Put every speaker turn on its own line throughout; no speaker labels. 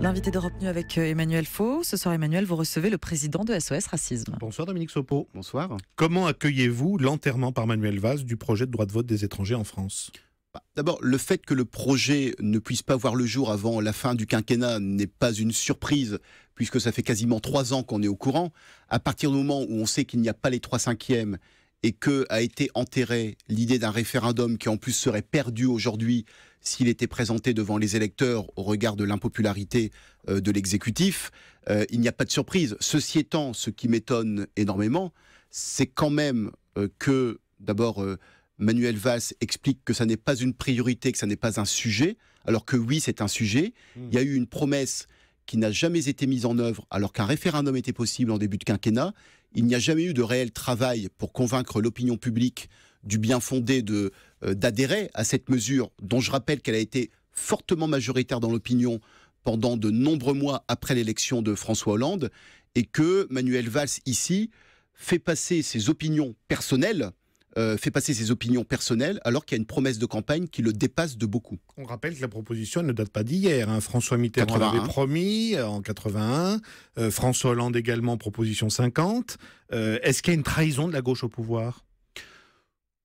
L'invité d'Europe News avec Emmanuel Faux. Ce soir, Emmanuel, vous recevez le président de SOS Racisme.
Bonsoir Dominique Sopo.
Bonsoir.
Comment accueillez-vous l'enterrement par Manuel Valls du projet de droit de vote des étrangers en France ?
D'abord, le fait que le projet ne puisse pas voir le jour avant la fin du quinquennat n'est pas une surprise, puisque ça fait quasiment 3 ans qu'on est au courant. À partir du moment où on sait qu'il n'y a pas les 3/5 et que a été enterrée l'idée d'un référendum qui en plus serait perdu aujourd'hui s'il était présenté devant les électeurs au regard de l'impopularité de l'exécutif, il n'y a pas de surprise. Ceci étant, ce qui m'étonne énormément, c'est quand même que, d'abord, Manuel Valls explique que ça n'est pas une priorité, que ça n'est pas un sujet, alors que oui, c'est un sujet. Il y a eu une promesse qui n'a jamais été mise en œuvre, alors qu'un référendum était possible en début de quinquennat. Il n'y a jamais eu de réel travail pour convaincre l'opinion publique du bien fondé d'adhérer à cette mesure, dont je rappelle qu'elle a été fortement majoritaire dans l'opinion pendant de nombreux mois après l'élection de François Hollande, et que Manuel Valls, ici, fait passer ses opinions personnelles, alors qu'il y a une promesse de campagne qui le dépasse de beaucoup.
On rappelle que la proposition ne date pas d'hier. François Mitterrand l'avait promis en 81, François Hollande également, proposition 50. Est-ce qu'il y a une trahison de la gauche au pouvoir ?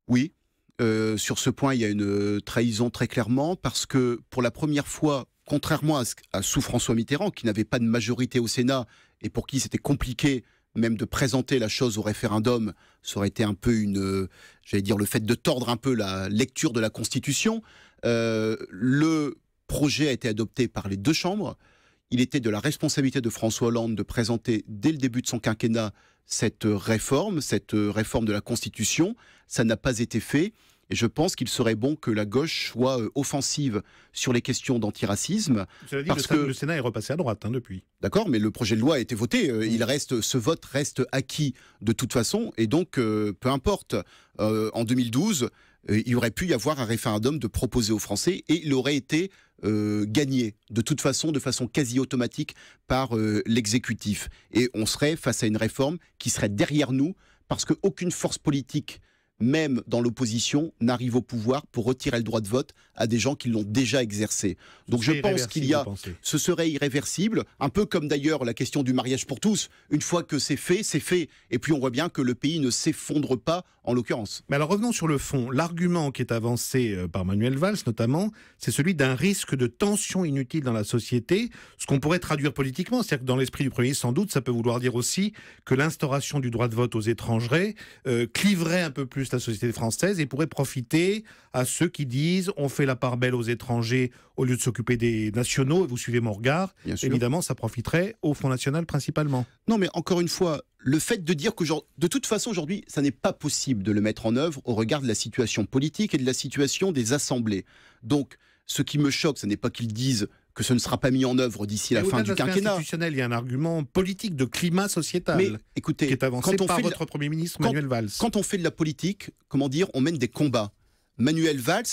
Oui, sur ce point, il y a une trahison très clairement, parce que pour la première fois, contrairement à sous François Mitterrand, qui n'avait pas de majorité au Sénat et pour qui c'était compliqué même de présenter la chose au référendum, ça aurait été un peu le fait de tordre un peu la lecture de la Constitution. Le projet a été adopté par les 2 chambres. Il était de la responsabilité de François Hollande de présenter dès le début de son quinquennat cette réforme de la Constitution. Ça n'a pas été fait. Et je pense qu'il serait bon que la gauche soit offensive sur les questions d'antiracisme.
Cela dit, parce que le Sénat est repassé à droite depuis.
D'accord, mais le projet de loi a été voté. Ce vote reste acquis de toute façon. Et donc, peu importe, en 2012, il aurait pu y avoir un référendum de proposer aux Français et il aurait été gagné de toute façon, de façon quasi automatique par l'exécutif. Et on serait face à une réforme qui serait derrière nous parce qu'aucune force politique, même dans l'opposition, n'arrive au pouvoir pour retirer le droit de vote à des gens qui l'ont déjà exercé. Donc je pense ce serait irréversible, un peu comme d'ailleurs la question du mariage pour tous. Une fois que c'est fait, c'est fait. Et puis on voit bien que le pays ne s'effondre pas, en l'occurrence.
Mais alors revenons sur le fond. L'argument qui est avancé par Manuel Valls notamment, c'est celui d'un risque de tension inutile dans la société, ce qu'on pourrait traduire politiquement. C'est-à-dire que dans l'esprit du Premier ministre, sans doute, ça peut vouloir dire aussi que l'instauration du droit de vote aux étrangers cliverait un peu plus la société française et pourrait profiter à ceux qui disent on fait la part belle aux étrangers au lieu de s'occuper des nationaux. Vous suivez mon regard. Évidemment, ça profiterait au Front National principalement.
Non, mais encore une fois, le fait de dire que de toute façon aujourd'hui, ça n'est pas possible de le mettre en œuvre au regard de la situation politique et de la situation des assemblées. Donc, ce qui me choque, ce n'est pas qu'ils disent que ce ne sera pas mis en œuvre d'ici la fin du quinquennat.
Il y a un argument politique de climat sociétal
écoutez,
qui est avancé par votre Premier ministre Manuel Valls.
Quand on fait de la politique, on mène des combats. Manuel Valls,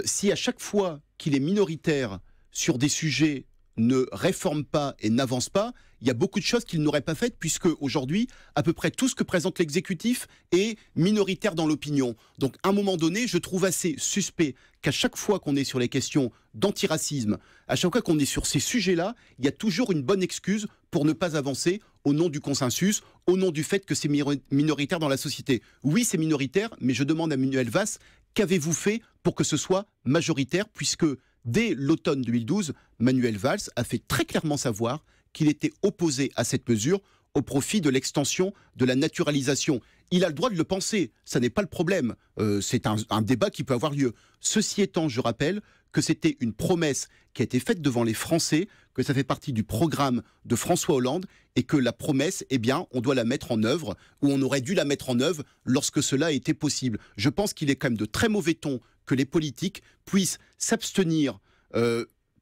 si à chaque fois qu'il est minoritaire sur des sujets ne réforme pas et n'avance pas, il y a beaucoup de choses qu'il n'aurait pas faites, puisque aujourd'hui, à peu près tout ce que présente l'exécutif est minoritaire dans l'opinion. Donc, à un moment donné, je trouve assez suspect qu'à chaque fois qu'on est sur les questions d'antiracisme, à chaque fois qu'on est sur ces sujets-là, il y a toujours une bonne excuse pour ne pas avancer au nom du consensus, au nom du fait que c'est minoritaire dans la société. Oui, c'est minoritaire, mais je demande à Manuel Valls, qu'avez-vous fait pour que ce soit majoritaire, puisque dès l'automne 2012, Manuel Valls a fait très clairement savoir qu'il était opposé à cette mesure au profit de l'extension de la naturalisation. Il a le droit de le penser, ça n'est pas le problème. C'est un débat qui peut avoir lieu. Ceci étant, je rappelle que c'était une promesse qui a été faite devant les Français, que ça fait partie du programme de François Hollande et que la promesse, on doit la mettre en œuvre, ou on aurait dû la mettre en œuvre lorsque cela était possible. Je pense qu'il est quand même de très mauvais ton que les politiques puissent s'abstenir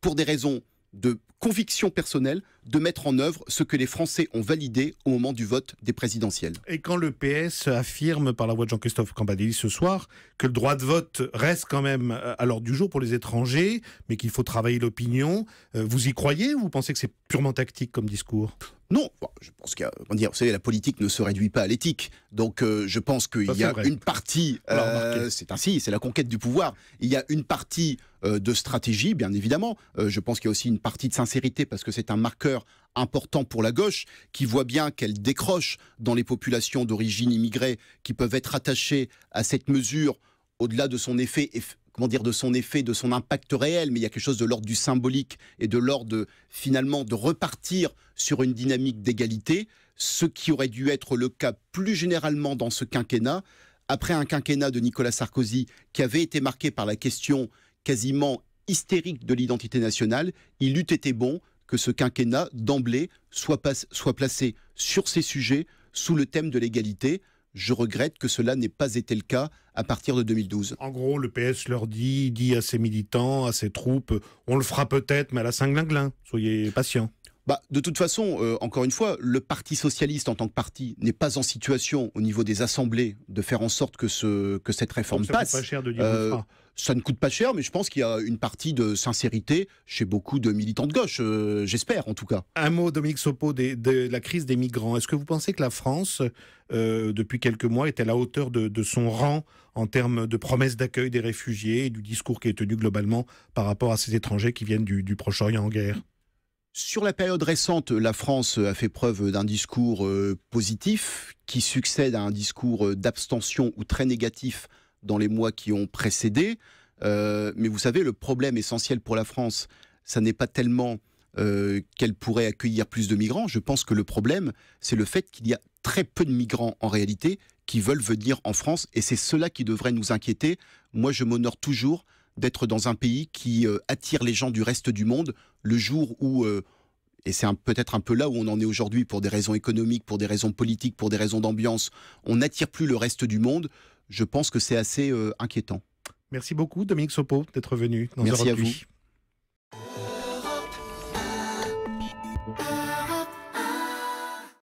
pour des raisons de conviction personnelle, de mettre en œuvre ce que les Français ont validé au moment du vote des présidentielles.
Et quand le PS affirme par la voix de Jean-Christophe Cambadélis ce soir que le droit de vote reste quand même à l'ordre du jour pour les étrangers, mais qu'il faut travailler l'opinion, vous y croyez ou vous pensez que c'est purement tactique comme discours ?
Non, je pense qu'il y a, vous savez, la politique ne se réduit pas à l'éthique. Donc je pense qu'il y a une partie, c'est ainsi, c'est la conquête du pouvoir. Il y a une partie de stratégie, bien évidemment. Je pense qu'il y a aussi une partie de sincérité parce que c'est un marqueur important pour la gauche qui voit bien qu'elle décroche dans les populations d'origine immigrée qui peuvent être attachées à cette mesure au-delà de son effet de son impact réel, mais il y a quelque chose de l'ordre du symbolique et de l'ordre finalement de repartir sur une dynamique d'égalité, ce qui aurait dû être le cas plus généralement dans ce quinquennat, après un quinquennat de Nicolas Sarkozy qui avait été marqué par la question quasiment hystérique de l'identité nationale. Il eût été bon que ce quinquennat, d'emblée, soit placé sur ces sujets sous le thème de l'égalité. Je regrette que cela n'ait pas été le cas à partir de 2012.
En gros, le PS leur dit à ses militants, à ses troupes, on le fera peut-être, mais à la Saint-Glinglin. Soyez patients.
De toute façon, encore une fois, le Parti socialiste en tant que parti n'est pas en situation au niveau des assemblées de faire en sorte que cette réforme passe.
Ça coûte pas cher de dire
ça ne coûte pas cher, mais je pense qu'il y a une partie de sincérité chez beaucoup de militants de gauche, j'espère en tout cas.
Un mot, Dominique Sopo, de la crise des migrants. Est-ce que vous pensez que la France, depuis quelques mois, est à la hauteur de son rang en termes de promesses d'accueil des réfugiés et du discours qui est tenu globalement par rapport à ces étrangers qui viennent du Proche-Orient en guerre ?
Sur la période récente, la France a fait preuve d'un discours positif qui succède à un discours d'abstention ou très négatif dans les mois qui ont précédé. Mais vous savez, le problème essentiel pour la France, ça n'est pas tellement qu'elle pourrait accueillir plus de migrants. Je pense que le problème, c'est le fait qu'il y a très peu de migrants en réalité qui veulent venir en France. Et c'est cela qui devrait nous inquiéter. Moi, je m'honore toujours d'être dans un pays qui attire les gens du reste du monde le jour où, et c'est peut-être un peu là où on en est aujourd'hui pour des raisons économiques, pour des raisons politiques, pour des raisons d'ambiance, on n'attire plus le reste du monde. Je pense que c'est assez inquiétant.
Merci beaucoup Dominique Sopo d'être venu dans
Merci
Europe
à vous.
Nuit.